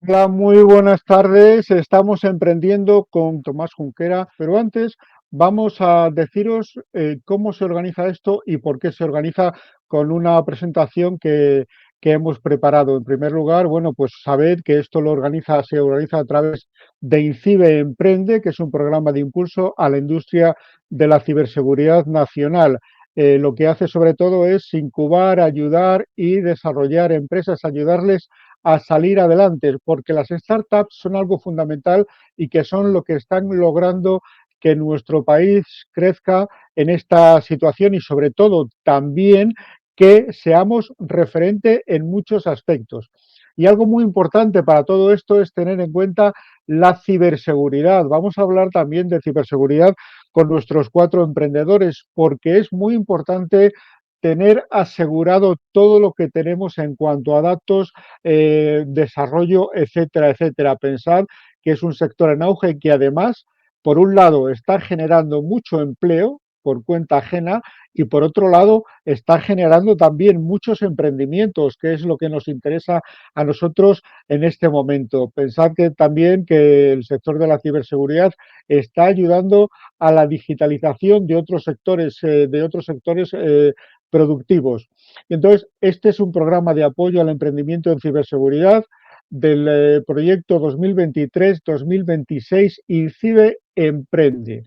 Hola, muy buenas tardes. Estamos emprendiendo con Tomás Junquera, pero antes vamos a deciros cómo se organiza esto y por qué se organiza con una presentación que hemos preparado. En primer lugar, bueno, pues sabed que esto se organiza a través de INCIBE Emprende, que es un programa de impulso a la industria de la ciberseguridad nacional. Lo que hace sobre todo es incubar, ayudar y desarrollar empresas, ayudarles a salir adelante, porque las startups son algo fundamental y que son lo que están logrando que nuestro país crezca en esta situación y sobre todo también que seamos referente en muchos aspectos. Y algo muy importante para todo esto es tener en cuenta la ciberseguridad. Vamos a hablar también de ciberseguridad con nuestros 4 emprendedores, porque es muy importante tener asegurado todo lo que tenemos en cuanto a datos, desarrollo, etcétera, etcétera. Pensad que es un sector en auge que además, por un lado, está generando mucho empleo por cuenta ajena y por otro lado está generando también muchos emprendimientos, que es lo que nos interesa a nosotros en este momento. Pensad que también que el sector de la ciberseguridad está ayudando a la digitalización de otros sectores productivos. Entonces, este es un programa de apoyo al emprendimiento en ciberseguridad del proyecto 2023-2026 INCIBE Emprende.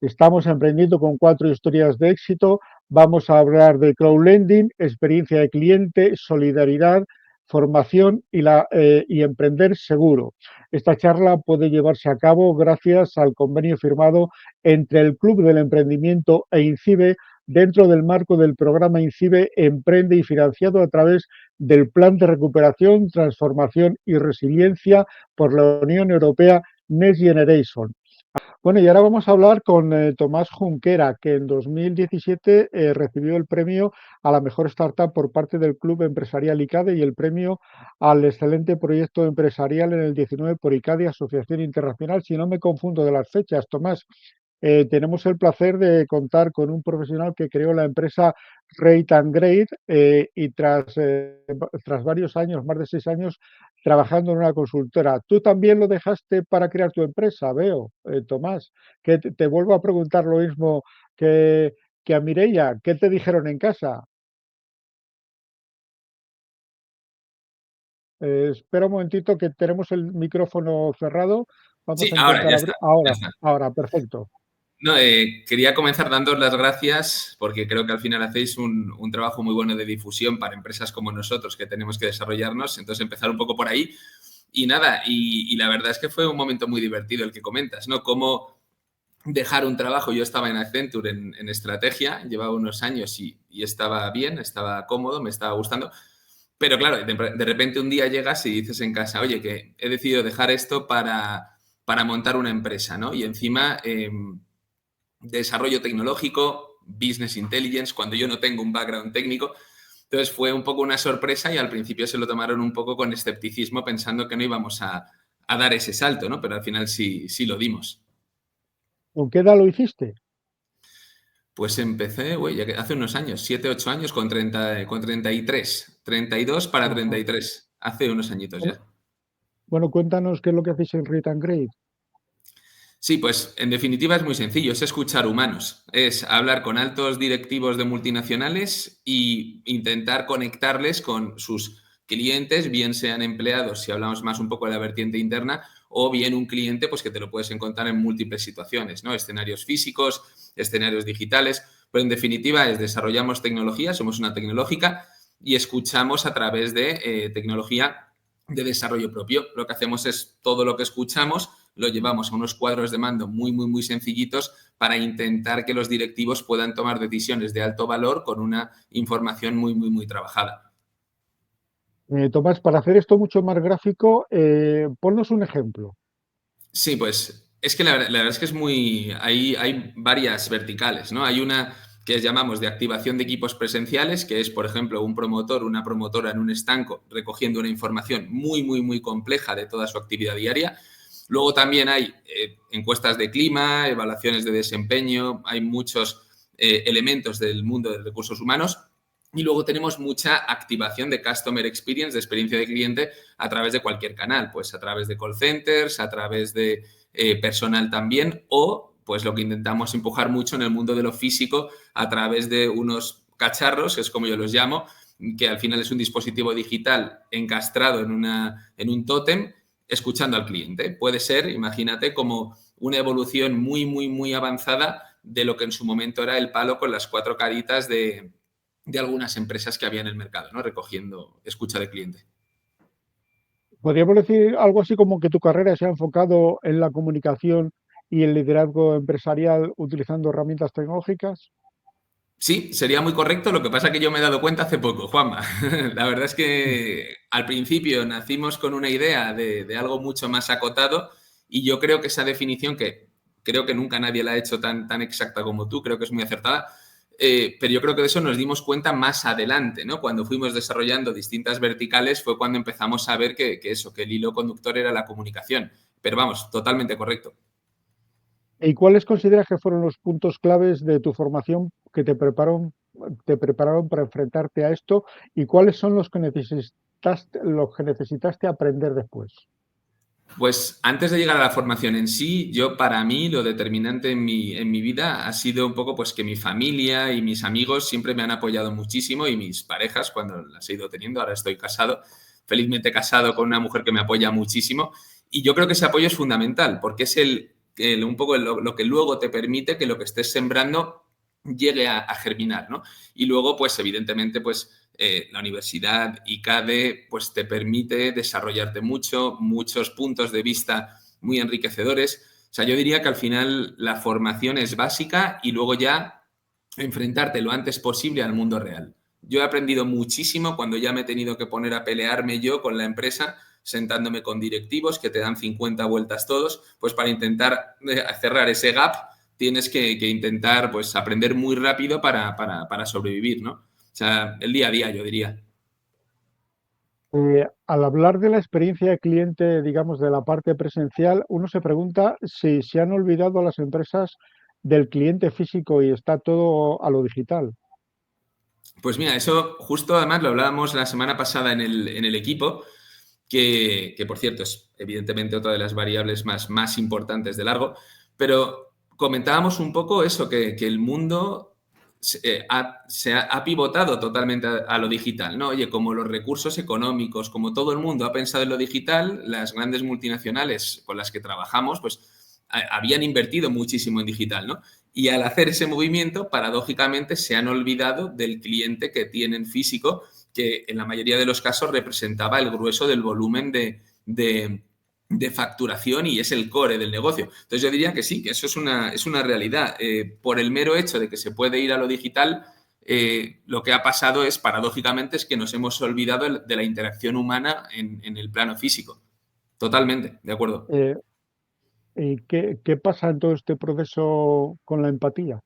Estamos emprendiendo con 4 historias de éxito. Vamos a hablar de crowdlending, experiencia de cliente, solidaridad, formación y emprender seguro. Esta charla puede llevarse a cabo gracias al convenio firmado entre el Club del Emprendimiento e INCIBE dentro del marco del programa INCIBE Emprende y financiado a través del Plan de Recuperación, Transformación y Resiliencia por la Unión Europea Next Generation. Bueno, y ahora vamos a hablar con Tomás Junquera, que en 2017 recibió el premio a la mejor startup por parte del Club Empresarial ICADE y el premio al excelente proyecto empresarial en el 19 por ICADE, Asociación Internacional. Si no me confundo de las fechas, Tomás, tenemos el placer de contar con un profesional que creó la empresa Rate and Grade y tras varios años, más de 6 años, trabajando en una consultora. Tú también lo dejaste para crear tu empresa, veo, Tomás, que te vuelvo a preguntar lo mismo que a Mireia. ¿Qué te dijeron en casa? Espera un momentito que tenemos el micrófono cerrado. Sí, Vamos a ahora, intentar ya abrir. está, ya Ahora, está. ahora, perfecto. No, quería comenzar dándoos las gracias porque creo que al final hacéis un trabajo muy bueno de difusión para empresas como nosotros que tenemos que desarrollarnos. Entonces, empezar un poco por ahí. Y nada, y la verdad es que fue un momento muy divertido el que comentas, ¿no? Cómo dejar un trabajo. Yo estaba en Accenture en estrategia, llevaba unos años y estaba bien, estaba cómodo, me estaba gustando. Pero claro, de repente un día llegas y dices en casa, oye, que he decidido dejar esto para montar una empresa, ¿no? Y encima desarrollo tecnológico, business intelligence, cuando yo no tengo un background técnico. Entonces fue un poco una sorpresa y al principio se lo tomaron un poco con escepticismo pensando que no íbamos a dar ese salto, ¿no? Pero al final sí lo dimos. ¿Con qué edad lo hiciste? Pues empecé, güey, ya que hace unos años, 7 8 años con 33, 32 para Ajá. 33, hace unos añitos Bueno, ya. bueno, cuéntanos qué es lo que hacéis en Rate and Grade. Sí, pues en definitiva es muy sencillo, es escuchar humanos, es hablar con altos directivos de multinacionales e intentar conectarles con sus clientes, bien sean empleados, si hablamos más un poco de la vertiente interna, o bien un cliente pues que te lo puedes encontrar en múltiples situaciones, ¿no? Escenarios físicos, escenarios digitales, pero en definitiva es desarrollamos tecnología, somos una tecnológica y escuchamos a través de tecnología de desarrollo propio. Lo que hacemos es todo lo que escuchamos lo llevamos a unos cuadros de mando muy sencillitos para intentar que los directivos puedan tomar decisiones de alto valor con una información muy trabajada. Tomás, para hacer esto mucho más gráfico, ponnos un ejemplo. Sí, pues es que la verdad es que es muy. Hay varias verticales, ¿no? Hay una que llamamos de activación de equipos presenciales, que es, por ejemplo, un promotor, una promotora en un estanco recogiendo una información muy compleja de toda su actividad diaria. Luego también hay encuestas de clima, evaluaciones de desempeño, hay muchos elementos del mundo de recursos humanos. Y luego tenemos mucha activación de customer experience, de experiencia de cliente, a través de cualquier canal, pues a través de call centers, a través de personal también, o pues lo que intentamos empujar mucho en el mundo de lo físico a través de unos cacharros, que es como yo los llamo, que al final es un dispositivo digital encastrado en un tótem, escuchando al cliente. Puede ser, imagínate, como una evolución muy, muy, muy avanzada de lo que en su momento era el palo con las 4 caritas de algunas empresas que había en el mercado, ¿no? Recogiendo escucha de cliente. ¿Podríamos decir algo así como que tu carrera se ha enfocado en la comunicación y el liderazgo empresarial utilizando herramientas tecnológicas? Sí, sería muy correcto. Lo que pasa es que yo me he dado cuenta hace poco, Juanma. La verdad es Mm. que al principio nacimos con una idea de algo mucho más acotado y yo creo que esa definición, que creo que nunca nadie la ha hecho tan exacta como tú, creo que es muy acertada, pero yo creo que de eso nos dimos cuenta más adelante, ¿no? Cuando fuimos desarrollando distintas verticales fue cuando empezamos a ver que el hilo conductor era la comunicación. Pero vamos, totalmente correcto. ¿Y cuáles consideras que fueron los puntos claves de tu formación que te prepararon para enfrentarte a esto? ¿Y cuáles son los que necesitaste aprender después? Pues antes de llegar a la formación en sí, yo para mí lo determinante en mi vida ha sido un poco pues que mi familia y mis amigos siempre me han apoyado muchísimo y mis parejas cuando las he ido teniendo, ahora estoy casado, felizmente casado con una mujer que me apoya muchísimo y yo creo que ese apoyo es fundamental porque es un poco lo que luego te permite que lo que estés sembrando llegue a germinar, ¿no? Y luego pues evidentemente pues la universidad ICADE pues te permite desarrollarte mucho, muchos puntos de vista muy enriquecedores. O sea, yo diría que al final la formación es básica y luego ya enfrentarte lo antes posible al mundo real. Yo he aprendido muchísimo cuando ya me he tenido que poner a pelearme yo con la empresa, sentándome con directivos que te dan 50 vueltas todos, pues para intentar cerrar ese gap tienes que intentar pues aprender muy rápido para sobrevivir, ¿no? O sea, el día a día, yo diría. Al hablar de la experiencia de cliente, digamos, de la parte presencial, uno se pregunta si se han olvidado las empresas del cliente físico y está todo a lo digital. Pues mira, eso justo además lo hablábamos la semana pasada en el equipo, que por cierto es evidentemente otra de las variables más importantes de largo, pero comentábamos un poco eso, que el mundo ha pivotado totalmente a lo digital, ¿no? Oye, como los recursos económicos, como todo el mundo ha pensado en lo digital, las grandes multinacionales con las que trabajamos, pues habían invertido muchísimo en digital, ¿no? Y al hacer ese movimiento, paradójicamente, se han olvidado del cliente que tienen físico, que en la mayoría de los casos representaba el grueso del volumen de facturación y es el core del negocio. Entonces yo diría que sí, que eso es una realidad. Por el mero hecho de que se puede ir a lo digital, lo que ha pasado es, paradójicamente, es que nos hemos olvidado de la interacción humana en el plano físico. Totalmente, de acuerdo. Eh, ¿Y qué pasa en todo este proceso con la empatía?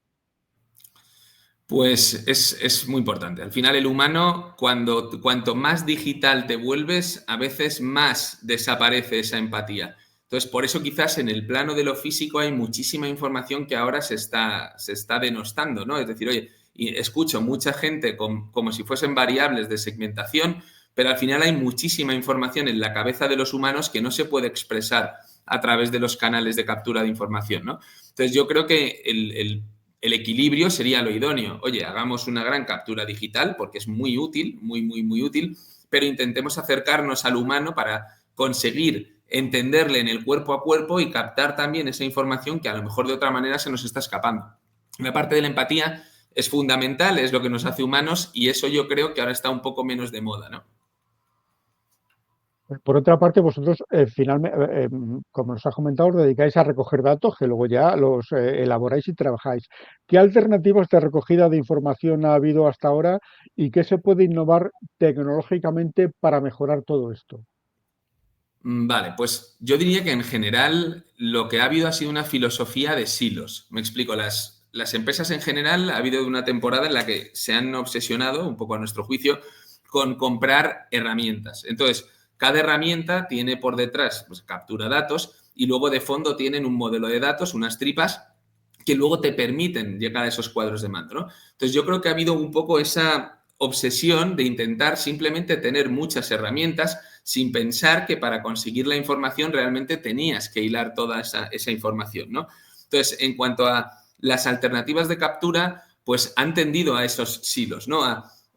Pues es muy importante. Al final, el humano, cuanto más digital te vuelves, a veces más desaparece esa empatía. Entonces, por eso quizás en el plano de lo físico hay muchísima información que ahora se está denostando, ¿no? Es decir, oye, y escucho mucha gente como si fuesen variables de segmentación, pero al final hay muchísima información en la cabeza de los humanos que no se puede expresar a través de los canales de captura de información, ¿no? Entonces, yo creo que el equilibrio sería lo idóneo. Oye, hagamos una gran captura digital porque es muy útil, muy, muy, muy útil, pero intentemos acercarnos al humano para conseguir entenderle en el cuerpo a cuerpo y captar también esa información que a lo mejor de otra manera se nos está escapando. La parte de la empatía es fundamental, es lo que nos hace humanos y eso yo creo que ahora está un poco menos de moda, ¿no? Por otra parte, vosotros finalmente, como nos has comentado, os dedicáis a recoger datos que luego ya los elaboráis y trabajáis. ¿Qué alternativas de recogida de información ha habido hasta ahora y qué se puede innovar tecnológicamente para mejorar todo esto? Vale, pues yo diría que en general lo que ha habido ha sido una filosofía de silos. Me explico, las empresas en general ha habido una temporada en la que se han obsesionado, un poco a nuestro juicio, con comprar herramientas. Entonces, cada herramienta tiene por detrás, pues, captura datos y luego de fondo tienen un modelo de datos, unas tripas que luego te permiten llegar a esos cuadros de mando, ¿no? Entonces yo creo que ha habido un poco esa obsesión de intentar simplemente tener muchas herramientas sin pensar que para conseguir la información realmente tenías que hilar toda esa información, ¿no? Entonces, en cuanto a las alternativas de captura, pues han tendido a esos silos, ¿no?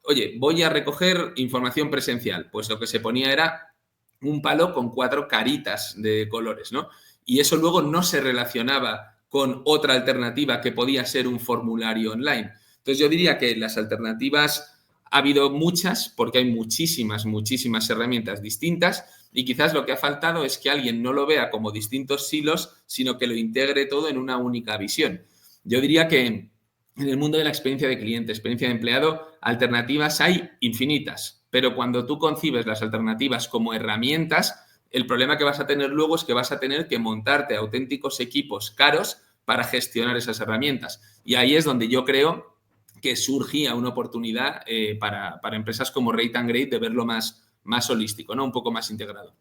Oye, voy a recoger información presencial. Pues lo que se ponía era un palo con 4 caritas de colores, ¿no? Y eso luego no se relacionaba con otra alternativa que podía ser un formulario online. Entonces yo diría que las alternativas ha habido muchas porque hay muchísimas, muchísimas herramientas distintas y quizás lo que ha faltado es que alguien no lo vea como distintos silos, sino que lo integre todo en una única visión. Yo diría que en el mundo de la experiencia de cliente, experiencia de empleado, alternativas hay infinitas, pero cuando tú concibes las alternativas como herramientas, el problema que vas a tener luego es que vas a tener que montarte auténticos equipos caros para gestionar esas herramientas. Y ahí es donde yo creo que surgía una oportunidad para empresas como Rate and Grade de verlo más holístico, ¿no? Un poco más integrado.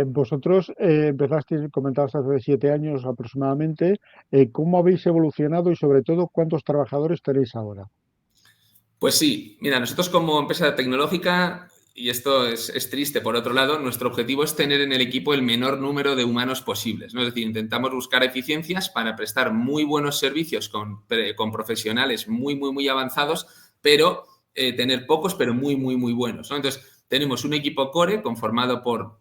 Vosotros empezasteis, comentabas hace 7 años aproximadamente. ¿Cómo habéis evolucionado y sobre todo cuántos trabajadores tenéis ahora? Pues sí, mira, nosotros como empresa tecnológica, y esto es triste por otro lado, nuestro objetivo es tener en el equipo el menor número de humanos posibles, ¿no? Es decir, intentamos buscar eficiencias para prestar muy buenos servicios con profesionales muy, muy, muy avanzados, pero tener pocos, pero muy, muy, muy buenos, ¿no? Entonces, tenemos un equipo core conformado por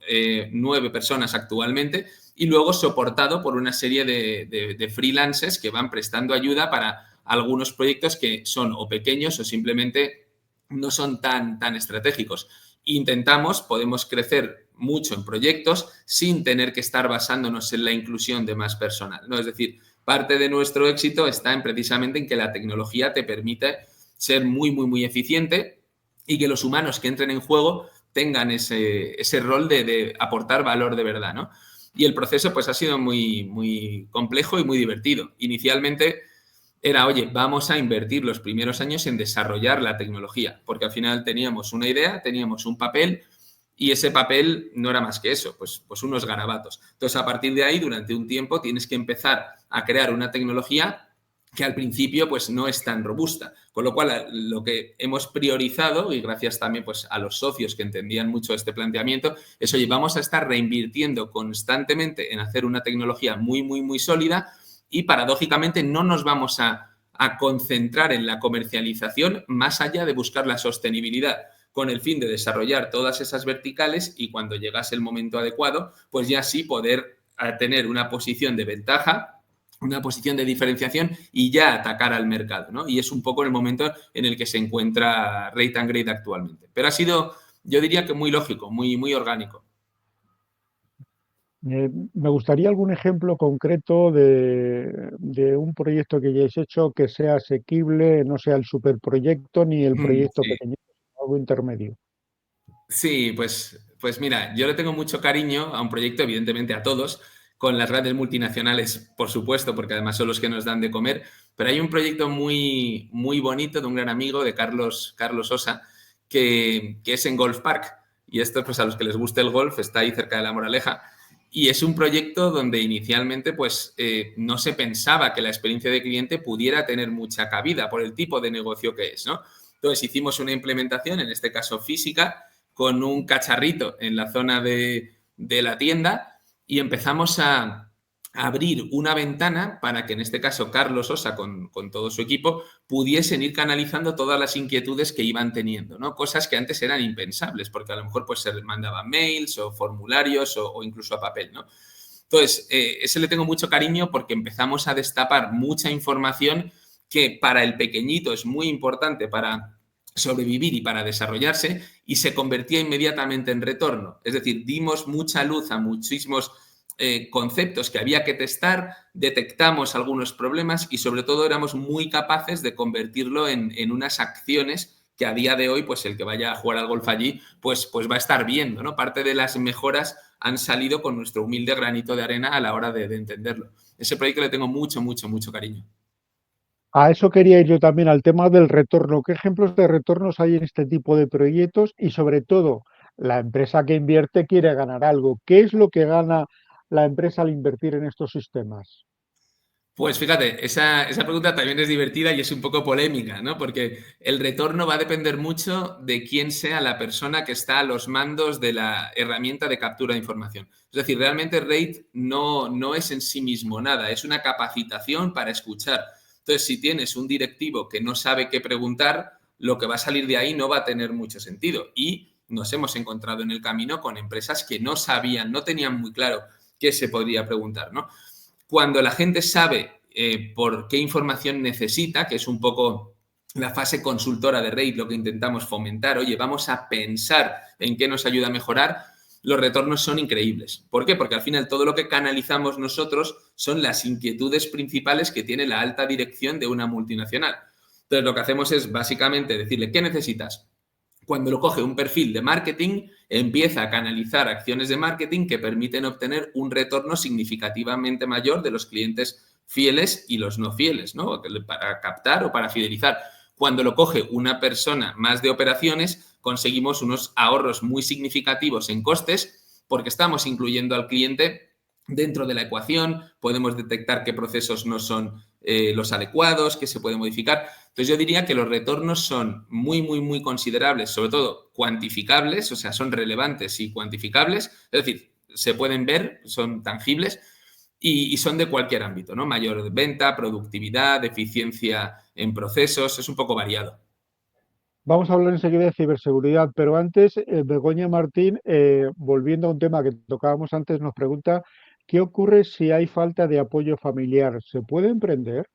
9 personas actualmente y luego soportado por una serie de freelancers que van prestando ayuda para algunos proyectos que son o pequeños o simplemente no son tan estratégicos. Intentamos, podemos crecer mucho en proyectos sin tener que estar basándonos en la inclusión de más personal, ¿no? Es decir, parte de nuestro éxito está precisamente en que la tecnología te permite ser muy, muy, muy eficiente y que los humanos que entren en juego tengan ese rol de aportar valor de verdad, ¿no? Y el proceso pues ha sido muy, muy complejo y muy divertido. Inicialmente era, oye, vamos a invertir los primeros años en desarrollar la tecnología, porque al final teníamos una idea, teníamos un papel y ese papel no era más que eso, pues unos garabatos. Entonces, a partir de ahí, durante un tiempo, tienes que empezar a crear una tecnología que al principio pues no es tan robusta. Con lo cual, lo que hemos priorizado, y gracias también pues, a los socios que entendían mucho este planteamiento, es, oye, vamos a estar reinvirtiendo constantemente en hacer una tecnología muy, muy, muy sólida y paradójicamente no nos vamos a concentrar en la comercialización más allá de buscar la sostenibilidad con el fin de desarrollar todas esas verticales y cuando llegase el momento adecuado, pues ya sí poder tener una posición de ventaja, una posición de diferenciación y ya atacar al mercado, ¿no? Y es un poco el momento en el que se encuentra Rate and Grade actualmente. Pero ha sido, yo diría que muy lógico, muy, muy orgánico. Me gustaría algún ejemplo concreto de un proyecto que hayáis hecho que sea asequible, no sea el superproyecto ni el proyecto Sí. pequeño, algo intermedio. Sí, pues mira, yo le tengo mucho cariño a un proyecto, evidentemente a todos, con las grandes multinacionales, por supuesto, porque además son los que nos dan de comer, pero hay un proyecto muy, muy bonito de un gran amigo, de Carlos Osa, que es en Golf Park. Y esto, pues a los que les guste el golf, está ahí cerca de La Moraleja. Y es un proyecto donde inicialmente pues, no se pensaba que la experiencia de cliente pudiera tener mucha cabida por el tipo de negocio que es, ¿no? Entonces hicimos una implementación, en este caso física, con un cacharrito en la zona de la tienda y empezamos a abrir una ventana para que en este caso Carlos Osa con todo su equipo pudiesen ir canalizando todas las inquietudes que iban teniendo, ¿no? Cosas que antes eran impensables porque a lo mejor pues se les mandaban mails o formularios o incluso a papel, ¿no? Entonces, ese le tengo mucho cariño porque empezamos a destapar mucha información que para el pequeñito es muy importante para sobrevivir y para desarrollarse y se convertía inmediatamente en retorno. Es decir, dimos mucha luz a muchísimos conceptos que había que testar, detectamos algunos problemas y sobre todo éramos muy capaces de convertirlo en unas acciones que a día de hoy, pues el que vaya a jugar al golf allí, pues va a estar viendo, ¿no? Parte de las mejoras han salido con nuestro humilde granito de arena a la hora de entenderlo. Ese proyecto le tengo mucho, mucho, mucho cariño. A eso quería ir yo también, al tema del retorno. ¿Qué ejemplos de retornos hay en este tipo de proyectos? Y sobre todo, la empresa que invierte quiere ganar algo. ¿Qué es lo que gana la empresa al invertir en estos sistemas? Pues fíjate, esa pregunta también es divertida y es un poco polémica, ¿no? Porque el retorno va a depender mucho de quién sea la persona que está a los mandos de la herramienta de captura de información. Es decir, realmente RAID no es en sí mismo nada, es una capacitación para escuchar. Entonces, si tienes un directivo que no sabe qué preguntar, lo que va a salir de ahí no va a tener mucho sentido. Y nos hemos encontrado en el camino con empresas que no sabían, no tenían muy claro qué se podría preguntar, ¿no? Cuando la gente sabe por qué información necesita, que es un poco la fase consultora de RAID, lo que intentamos fomentar, oye, vamos a pensar en qué nos ayuda a mejorar, los retornos son increíbles. ¿Por qué? Porque al final todo lo que canalizamos nosotros son las inquietudes principales que tiene la alta dirección de una multinacional. Entonces lo que hacemos es básicamente decirle, ¿qué necesitas? Cuando lo coge un perfil de marketing, empieza a canalizar acciones de marketing que permiten obtener un retorno significativamente mayor de los clientes fieles y los no fieles, ¿no? Para captar o para fidelizar. Cuando lo coge una persona más de operaciones, conseguimos unos ahorros muy significativos en costes porque estamos incluyendo al cliente dentro de la ecuación, podemos detectar qué procesos no son los adecuados, qué se puede modificar. Entonces yo diría que los retornos son muy, muy, muy considerables, sobre todo cuantificables, o sea, son relevantes y cuantificables, es decir, se pueden ver, son tangibles y son de cualquier ámbito, ¿no? Mayor venta, productividad, eficiencia en procesos, es un poco variado. Vamos a hablar enseguida de ciberseguridad, pero antes, Begoña Martín, volviendo a un tema que tocábamos antes, nos pregunta, ¿qué ocurre si hay falta de apoyo familiar? ¿Se puede emprender?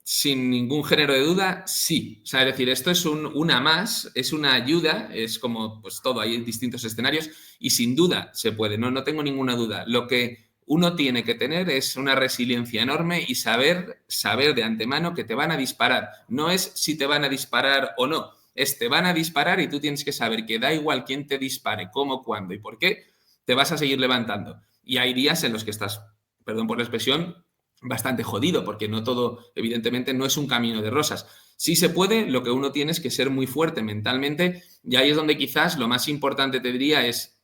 Sin ningún género de duda, sí. O sea, es decir, esto es una más, es una ayuda, es como pues todo, hay distintos escenarios y sin duda se puede, no tengo ninguna duda. Lo que uno tiene que tener es una resiliencia enorme y saber de antemano que te van a disparar. No es si te van a disparar o no, es te van a disparar y tú tienes que saber que da igual quién te dispare, cómo, cuándo y por qué, te vas a seguir levantando. Y hay días en los que estás, perdón por la expresión, bastante jodido, porque no todo, evidentemente, no es un camino de rosas. Sí se puede, lo que uno tiene es que ser muy fuerte mentalmente, y ahí es donde quizás lo más importante te diría es,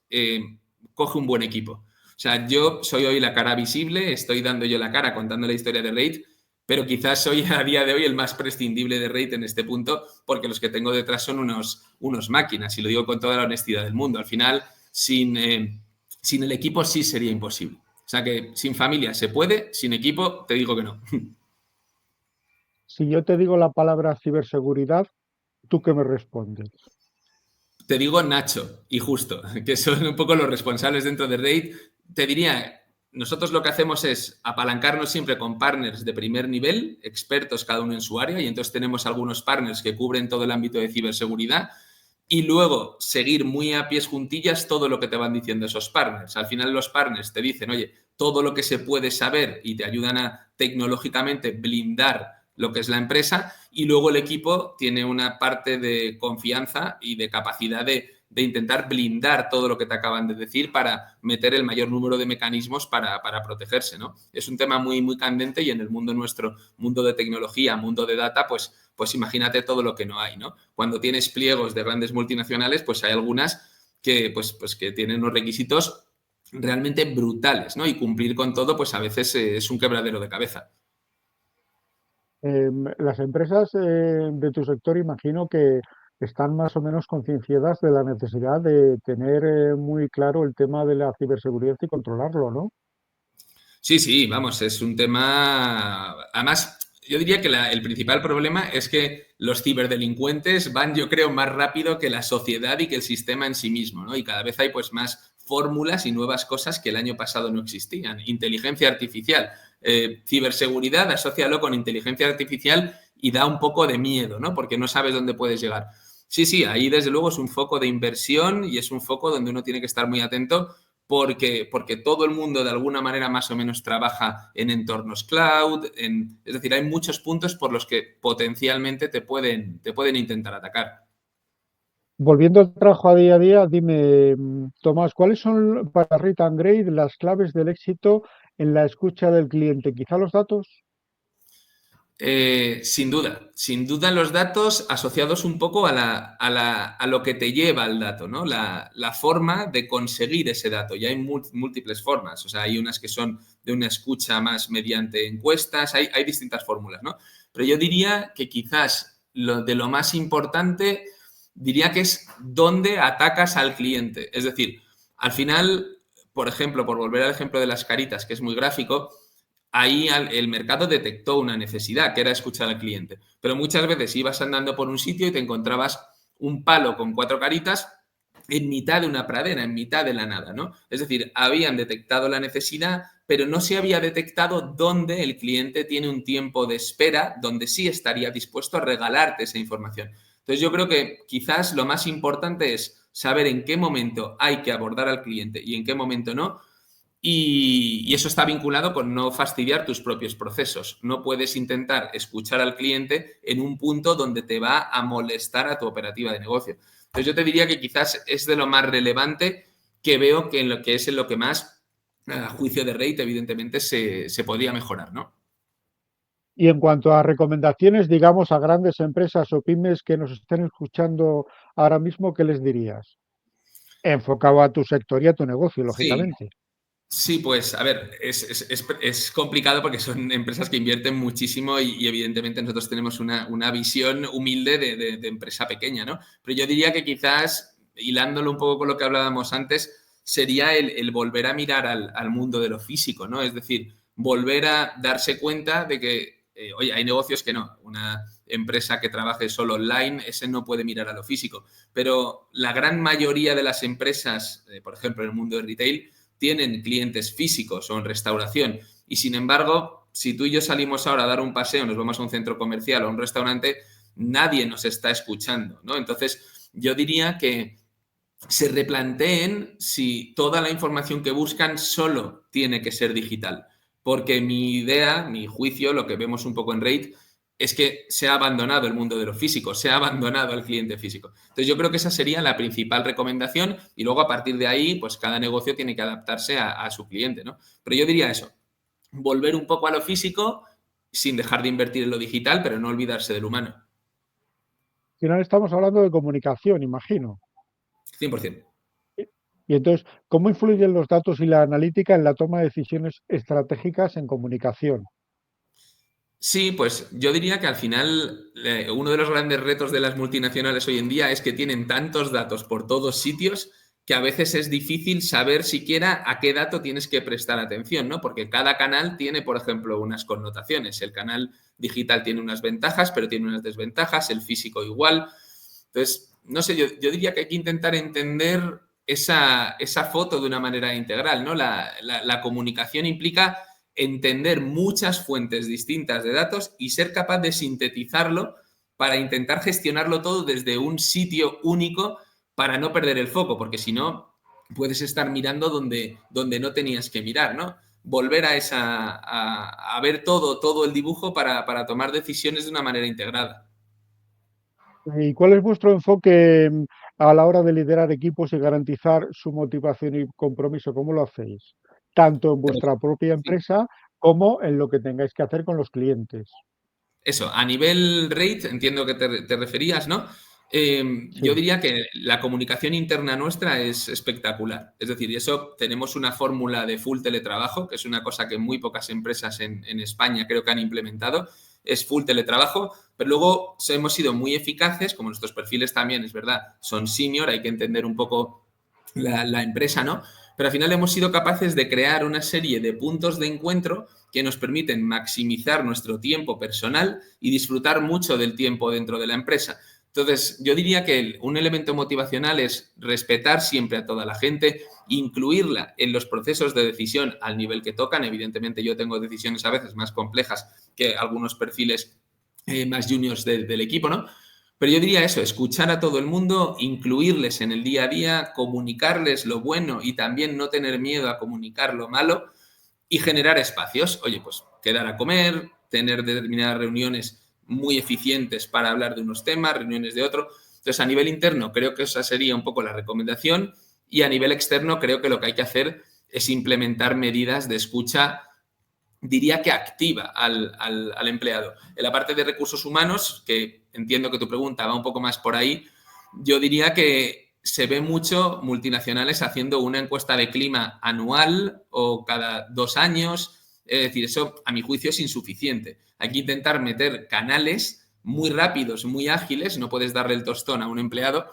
coge un buen equipo. O sea, yo soy hoy la cara visible, estoy dando yo la cara contando la historia de Raid, pero quizás soy a día de hoy el más prescindible de Raid en este punto, porque los que tengo detrás son unos máquinas, y lo digo con toda la honestidad del mundo. Al final, sin el equipo sí sería imposible. O sea que sin familia se puede, sin equipo te digo que no. Si yo te digo la palabra ciberseguridad, ¿tú qué me respondes? Te digo Nacho y Justo, que son un poco los responsables dentro de Raid. Te diría, nosotros lo que hacemos es apalancarnos siempre con partners de primer nivel, expertos cada uno en su área, y entonces tenemos algunos partners que cubren todo el ámbito de ciberseguridad, y luego seguir muy a pies juntillas todo lo que te van diciendo esos partners. Al final los partners te dicen, oye, todo lo que se puede saber y te ayudan a tecnológicamente blindar lo que es la empresa, y luego el equipo tiene una parte de confianza y de capacidad de intentar blindar todo lo que te acaban de decir para meter el mayor número de mecanismos para protegerse, ¿no? Es un tema muy, muy candente y en el mundo nuestro, mundo de tecnología, mundo de data, pues imagínate todo lo que no hay, ¿no? Cuando tienes pliegos de grandes multinacionales, pues hay algunas que, pues que tienen unos requisitos realmente brutales, ¿no? Y cumplir con todo, pues a veces es un quebradero de cabeza. Las empresas de tu sector imagino que están más o menos concienciadas de la necesidad de tener muy claro el tema de la ciberseguridad y controlarlo, ¿no? Sí, sí, vamos, es un tema. Además, yo diría que el principal problema es que los ciberdelincuentes van, yo creo, más rápido que la sociedad y que el sistema en sí mismo, ¿no? Y cada vez hay pues más fórmulas y nuevas cosas que el año pasado no existían. Inteligencia artificial, ciberseguridad, asócialo con inteligencia artificial y da un poco de miedo, ¿no? Porque no sabes dónde puedes llegar. Sí, sí, ahí desde luego es un foco de inversión y es un foco donde uno tiene que estar muy atento porque todo el mundo de alguna manera más o menos trabaja en entornos cloud, es decir, hay muchos puntos por los que potencialmente te pueden intentar atacar. Volviendo al trabajo a día, dime, Tomás, ¿cuáles son para Rita and Grade las claves del éxito en la escucha del cliente? Quizá los datos. Sin duda los datos asociados un poco a lo que te lleva al dato, ¿no? La forma de conseguir ese dato. Y hay múltiples formas, o sea, hay unas que son de una escucha más mediante encuestas, hay distintas fórmulas, ¿no? Pero yo diría que quizás lo más importante, diría que es dónde atacas al cliente. Es decir, al final, por ejemplo, por volver al ejemplo de las caritas, que es muy gráfico, ahí el mercado detectó una necesidad, que era escuchar al cliente. Pero muchas veces ibas andando por un sitio y te encontrabas un palo con 4 caritas en mitad de una pradera, en mitad de la nada, ¿no? Es decir, habían detectado la necesidad, pero no se había detectado dónde el cliente tiene un tiempo de espera, donde sí estaría dispuesto a regalarte esa información. Entonces yo creo que quizás lo más importante es saber en qué momento hay que abordar al cliente y en qué momento no, y eso está vinculado con no fastidiar tus propios procesos. No puedes intentar escuchar al cliente en un punto donde te va a molestar a tu operativa de negocio. Entonces yo te diría que quizás es de lo más relevante que veo que en lo que más, a juicio de rate, evidentemente, se podría mejorar, ¿no? Y en cuanto a recomendaciones, digamos, a grandes empresas o pymes que nos estén escuchando ahora mismo, ¿qué les dirías? Enfocado a tu sector y a tu negocio, Sí, lógicamente. sí, pues a ver, es complicado porque son empresas que invierten muchísimo y evidentemente nosotros tenemos una visión humilde de empresa pequeña, ¿no? Pero yo diría que quizás, hilándolo un poco con lo que hablábamos antes, sería el volver a mirar al mundo de lo físico, ¿no? Es decir, volver a darse cuenta de que, oye, hay negocios que no. Una empresa que trabaje solo online, ese no puede mirar a lo físico. Pero la gran mayoría de las empresas, por ejemplo, en el mundo de retail, tienen clientes físicos o en restauración. Y sin embargo, si tú y yo salimos ahora a dar un paseo, nos vamos a un centro comercial o a un restaurante, nadie nos está escuchando, ¿no? Entonces, yo diría que se replanteen si toda la información que buscan solo tiene que ser digital. Porque mi idea, mi juicio, lo que vemos un poco en Rate, es que se ha abandonado el mundo de lo físico, se ha abandonado al cliente físico. Entonces yo creo que esa sería la principal recomendación y luego a partir de ahí, pues cada negocio tiene que adaptarse a su cliente, ¿no? Pero yo diría eso, volver un poco a lo físico sin dejar de invertir en lo digital, pero no olvidarse del humano. Al final estamos hablando de comunicación, imagino. 100%. Y entonces, ¿cómo influyen los datos y la analítica en la toma de decisiones estratégicas en comunicación? Sí, pues yo diría que al final uno de los grandes retos de las multinacionales hoy en día es que tienen tantos datos por todos sitios que a veces es difícil saber siquiera a qué dato tienes que prestar atención, ¿no? Porque cada canal tiene, por ejemplo, unas connotaciones. El canal digital tiene unas ventajas, pero tiene unas desventajas, el físico igual. Entonces, no sé, yo diría que hay que intentar entender esa foto de una manera integral, ¿no? La comunicación implica entender muchas fuentes distintas de datos y ser capaz de sintetizarlo para intentar gestionarlo todo desde un sitio único para no perder el foco, porque si no, puedes estar mirando donde no tenías que mirar, ¿no? Volver a ver todo el dibujo para tomar decisiones de una manera integrada. ¿Y cuál es vuestro enfoque a la hora de liderar equipos y garantizar su motivación y compromiso? ¿Cómo lo hacéis? Tanto en vuestra propia Sí. empresa como en lo que tengáis que hacer con los clientes. Eso, a nivel rate, entiendo que te referías, ¿no? Yo Sí. diría que la comunicación interna nuestra es espectacular. Es decir, eso tenemos una fórmula de full teletrabajo, que es una cosa que muy pocas empresas en España creo que han implementado. Es full teletrabajo, pero luego hemos sido muy eficaces, como nuestros perfiles también, es verdad, son senior, hay que entender un poco la empresa, ¿no? Pero al final hemos sido capaces de crear una serie de puntos de encuentro que nos permiten maximizar nuestro tiempo personal y disfrutar mucho del tiempo dentro de la empresa. Entonces, yo diría que un elemento motivacional es respetar siempre a toda la gente, incluirla en los procesos de decisión al nivel que tocan. Evidentemente, yo tengo decisiones a veces más complejas que algunos perfiles más juniors del equipo, ¿no? Pero yo diría eso, escuchar a todo el mundo, incluirles en el día a día, comunicarles lo bueno y también no tener miedo a comunicar lo malo y generar espacios. Oye, pues quedar a comer, tener determinadas reuniones muy eficientes para hablar de unos temas, reuniones de otro. Entonces, a nivel interno, creo que esa sería un poco la recomendación y a nivel externo, creo que lo que hay que hacer es implementar medidas de escucha diría que activa al empleado. En la parte de recursos humanos, que entiendo que tu pregunta va un poco más por ahí, yo diría que se ve mucho multinacionales haciendo una encuesta de clima anual o cada 2 años. Es decir, eso a mi juicio es insuficiente. Hay que intentar meter canales muy rápidos, muy ágiles, no puedes darle el tostón a un empleado,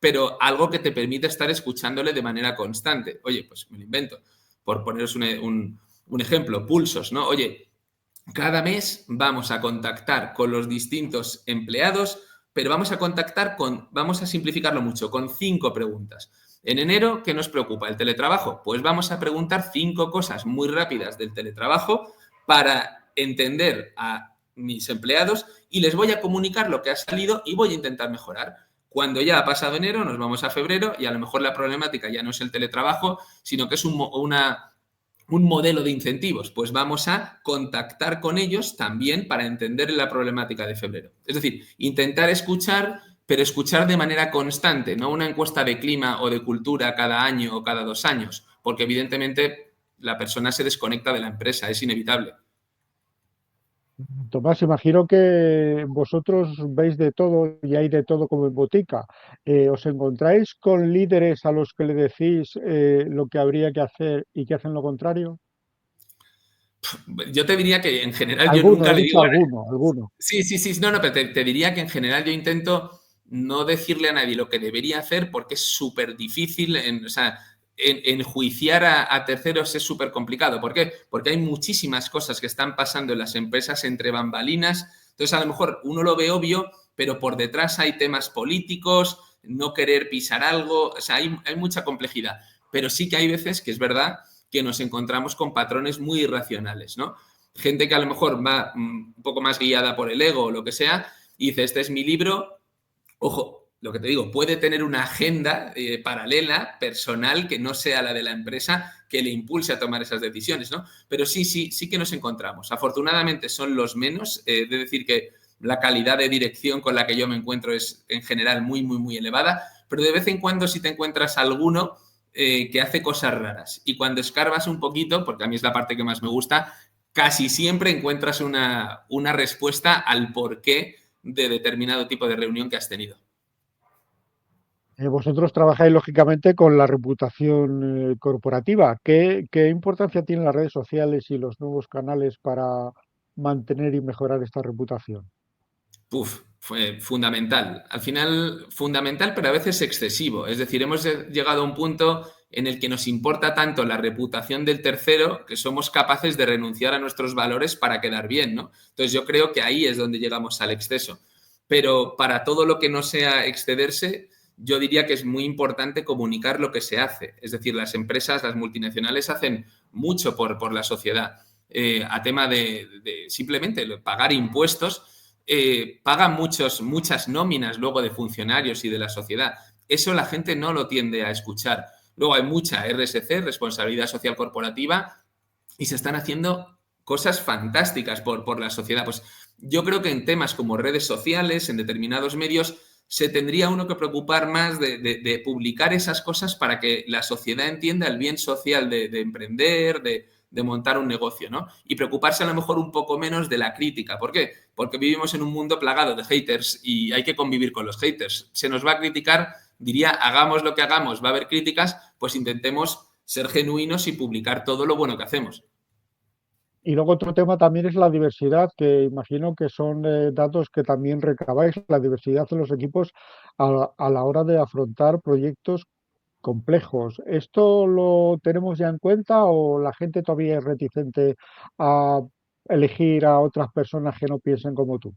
pero algo que te permite estar escuchándole de manera constante. Oye, pues me lo invento, por poneros un ejemplo, pulsos, ¿no? Oye, cada mes vamos a contactar con los distintos empleados, pero vamos a simplificarlo mucho, con 5 preguntas. En enero, ¿qué nos preocupa? ¿El teletrabajo? Pues vamos a preguntar 5 cosas muy rápidas del teletrabajo para entender a mis empleados y les voy a comunicar lo que ha salido y voy a intentar mejorar. Cuando ya ha pasado enero, nos vamos a febrero y a lo mejor la problemática ya no es el teletrabajo, sino que es un modelo de incentivos. Pues vamos a contactar con ellos también para entender la problemática de febrero. Es decir, intentar escuchar, pero escuchar de manera constante, no una encuesta de clima o de cultura cada año o cada 2 años, porque evidentemente la persona se desconecta de la empresa, es inevitable. Tomás, imagino que vosotros veis de todo y hay de todo como en botica. ¿Os encontráis con líderes a los que le decís lo que habría que hacer y que hacen lo contrario? Yo te diría que en general yo Alguno, nunca has le dicho digo a nadie. alguno, alguno. Sí, sí, sí, no, no, pero te diría que en general yo intento no decirle a nadie lo que debería hacer porque es súper difícil, o sea, enjuiciar a terceros es súper complicado. ¿Por qué? Porque hay muchísimas cosas que están pasando en las empresas entre bambalinas. Entonces, a lo mejor uno lo ve obvio, pero por detrás hay temas políticos, no querer pisar algo, o sea, hay mucha complejidad. Pero sí que hay veces que es verdad que nos encontramos con patrones muy irracionales, ¿no? Gente que a lo mejor va un poco más guiada por el ego o lo que sea, y dice, este es mi libro. Ojo, lo que te digo, puede tener una agenda paralela, personal, que no sea la de la empresa, que le impulse a tomar esas decisiones, ¿no? Pero sí que nos encontramos. Afortunadamente son los menos, de decir que la calidad de dirección con la que yo me encuentro es en general muy, muy, muy elevada, pero de vez en cuando sí te encuentras alguno que hace cosas raras. Y cuando escarbas un poquito, porque a mí es la parte que más me gusta, casi siempre encuentras una respuesta al porqué de determinado tipo de reunión que has tenido. Vosotros trabajáis lógicamente con la reputación corporativa. ¿Qué importancia tienen las redes sociales y los nuevos canales para mantener y mejorar esta reputación? Fue fundamental. Al final, fundamental, pero a veces excesivo. Es decir, hemos llegado a un punto en el que nos importa tanto la reputación del tercero que somos capaces de renunciar a nuestros valores para quedar bien, ¿no? Entonces yo creo que ahí es donde llegamos al exceso. Pero para todo lo que no sea excederse, yo diría que es muy importante comunicar lo que se hace. Es decir, las empresas, las multinacionales hacen mucho por la sociedad. A tema de simplemente pagar impuestos, pagan muchas nóminas luego de funcionarios y de la sociedad. Eso la gente no lo tiende a escuchar. Luego hay mucha RSC, responsabilidad social corporativa, y se están haciendo cosas fantásticas por la sociedad. Pues yo creo que en temas como redes sociales, en determinados medios, se tendría uno que preocupar más de publicar esas cosas para que la sociedad entienda el bien social de emprender, de montar un negocio, ¿no? Y preocuparse a lo mejor un poco menos de la crítica. ¿Por qué? Porque vivimos en un mundo plagado de haters y hay que convivir con los haters. Se nos va a criticar, diría, hagamos lo que hagamos, va a haber críticas, pues intentemos ser genuinos y publicar todo lo bueno que hacemos. Y luego otro tema también es la diversidad, que imagino que son datos que también recabáis, la diversidad de los equipos a la hora de afrontar proyectos complejos. ¿Esto lo tenemos ya en cuenta o la gente todavía es reticente a elegir a otras personas que no piensen como tú?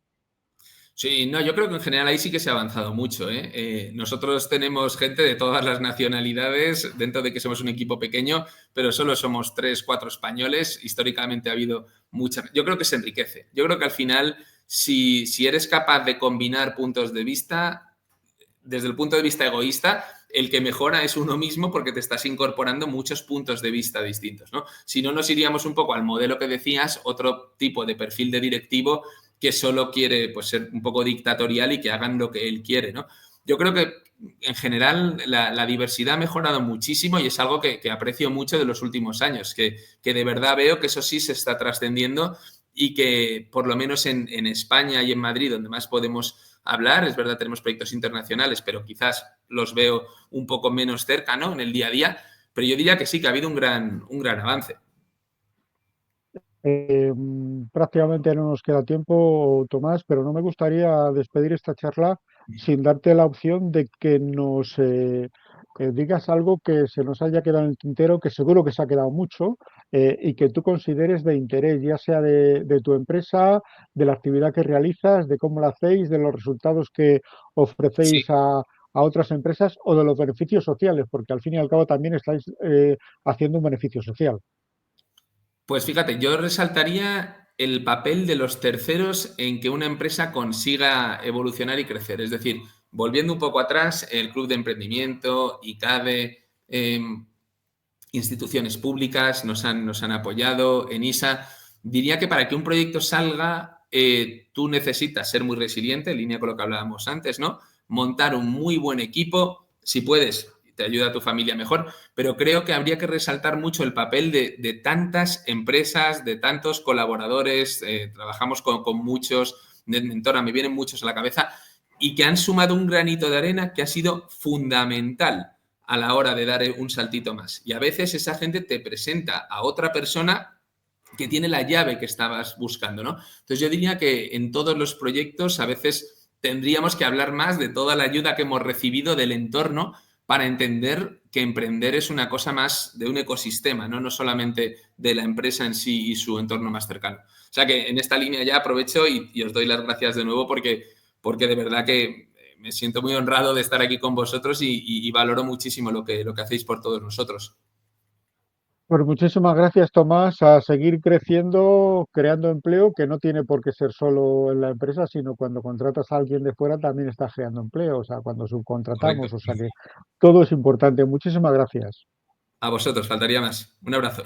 Sí, no, yo creo que en general ahí sí que se ha avanzado mucho, ¿eh? Nosotros tenemos gente de todas las nacionalidades, dentro de que somos un equipo pequeño, pero solo somos 3, 4 españoles. Históricamente ha habido mucha. Yo creo que se enriquece. Yo creo que al final, si eres capaz de combinar puntos de vista, desde el punto de vista egoísta, el que mejora es uno mismo porque te estás incorporando muchos puntos de vista distintos, ¿no? Si no, nos iríamos un poco al modelo que decías, otro tipo de perfil de directivo que solo quiere pues, ser un poco dictatorial y que hagan lo que él quiere, ¿no? Yo creo que en general la diversidad ha mejorado muchísimo y es algo que aprecio mucho de los últimos años, que de verdad veo que eso sí se está trascendiendo y que por lo menos en España y en Madrid, donde más podemos hablar, es verdad, tenemos proyectos internacionales, pero quizás los veo un poco menos cerca, ¿no? En el día a día, pero yo diría que sí, que ha habido un gran avance. Prácticamente no nos queda tiempo, Tomás, pero no me gustaría despedir esta charla sin darte la opción de que nos digas algo que se nos haya quedado en el tintero, que seguro que se ha quedado mucho, y que tú consideres de interés, ya sea de tu empresa, de la actividad que realizas, de cómo la hacéis, de los resultados que Sí. ofrecéis a otras empresas o de los beneficios sociales, porque al fin y al cabo también estáis haciendo un beneficio social. Pues fíjate, yo resaltaría el papel de los terceros en que una empresa consiga evolucionar y crecer. Es decir, volviendo un poco atrás, el Club de Emprendimiento, ICADE, instituciones públicas nos han apoyado, ENISA. Diría que para que un proyecto salga, tú necesitas ser muy resiliente, en línea con lo que hablábamos antes, ¿no? Montar un muy buen equipo, si puedes, te ayuda a tu familia mejor, pero creo que habría que resaltar mucho el papel de tantas empresas, de tantos colaboradores, trabajamos con muchos, NetMentora, me vienen muchos a la cabeza, y que han sumado un granito de arena que ha sido fundamental a la hora de dar un saltito más. Y a veces esa gente te presenta a otra persona que tiene la llave que estabas buscando, ¿no? Entonces yo diría que en todos los proyectos a veces tendríamos que hablar más de toda la ayuda que hemos recibido del entorno para entender que emprender es una cosa más de un ecosistema, ¿no? No solamente de la empresa en sí y su entorno más cercano. O sea que en esta línea ya aprovecho y os doy las gracias de nuevo porque de verdad que me siento muy honrado de estar aquí con vosotros y valoro muchísimo lo que hacéis por todos nosotros. Pues muchísimas gracias, Tomás, a seguir creciendo, creando empleo, que no tiene por qué ser solo en la empresa, sino cuando contratas a alguien de fuera también estás creando empleo, o sea, cuando Correcto. subcontratamos, o sea que todo es importante. Muchísimas gracias. A vosotros, faltaría más. Un abrazo.